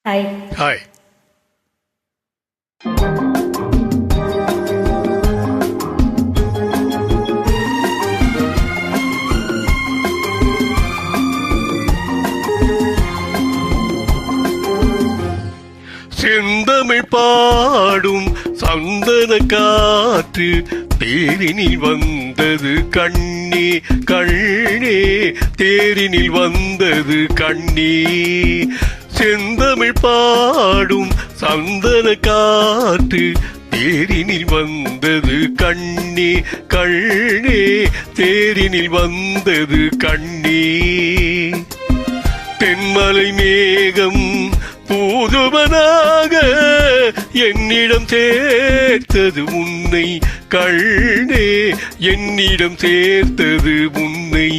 Hi. Hi. செந்தமிழ் பாடும் சந்தன காற்று தேரினில் வந்தது கண்ணே கண்ணே, தேரினில் வந்தது கண்ணே. செந்தமிழ் பாடும் சந்தன காற்று தேரினில் வந்தது கண்ணே கண்ணே, தேரினில் வந்தது கண்ணே. தென்மலை மேகம் பூதுவனாக என்னிடம் சேர்த்தது உன்னை கண்ணே, என்னிடம் சேர்த்தது உன்னை.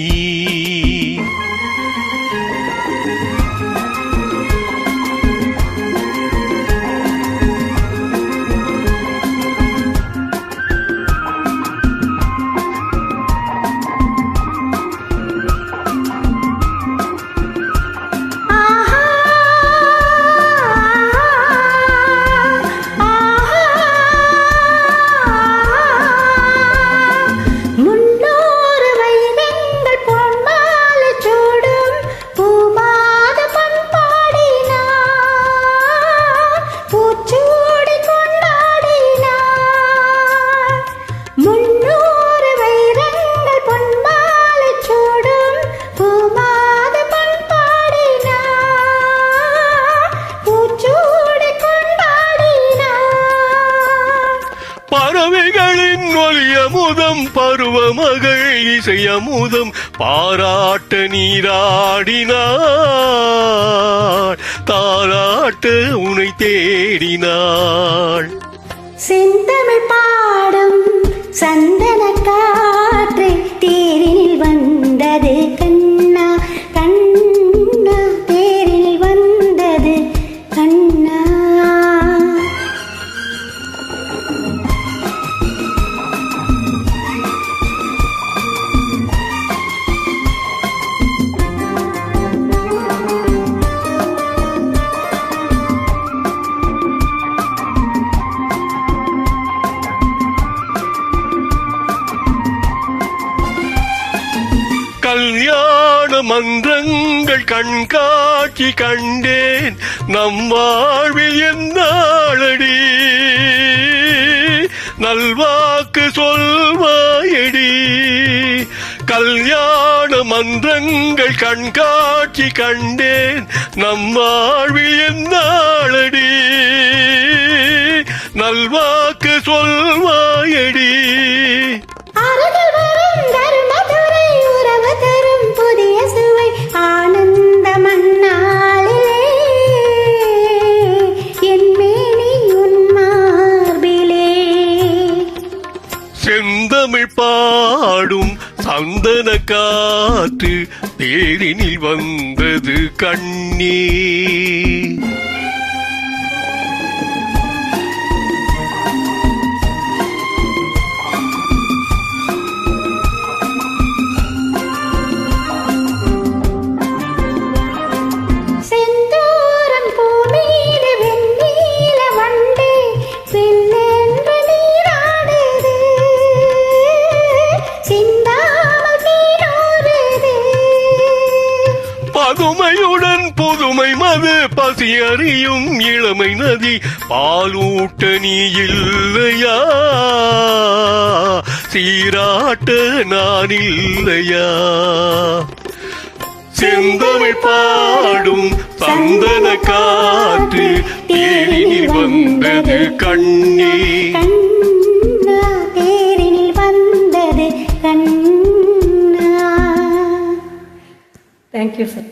பறவைகளின் ஒலியமுதம் பருவமகள் இசையமுதம் பாராட்ட நீராடினாள், தாராட்ட உனை தேடினாள். செந்தமிழ் பாடும் சந்தன காற்று தேரினில் வந்தது கண்ணா கண்ணா, தேரினில் வந்தது கண்ணா. கல்யாண மன்றங்கள் கண்காட்சி கண்டேன் நம் வாழ்வில் என்னாளடி, நல்வாக்கு சொல்வாயடி. கல்யாண மன்றங்கள் கண்காட்சி கண்டேன் நம் வாழ்வில் என்னாளடி, நல்வாக்கு சொல்வாயடி. செந்தமிழ் பாடும் சந்தன காற்று தேரினில் வந்தது கண்ணே. பதுமையுடன் புதுமை மது பசி அறியும் இளமை நதி பாலூட்ட நீ இல்லையா, சீராட்ட நான் இல்லையா. செந்தமிழ் பாடும் சந்தன காற்று தேரினில் வந்தது கண்ணே, தேரினில் வந்தது கண்ணா. Thank you sir.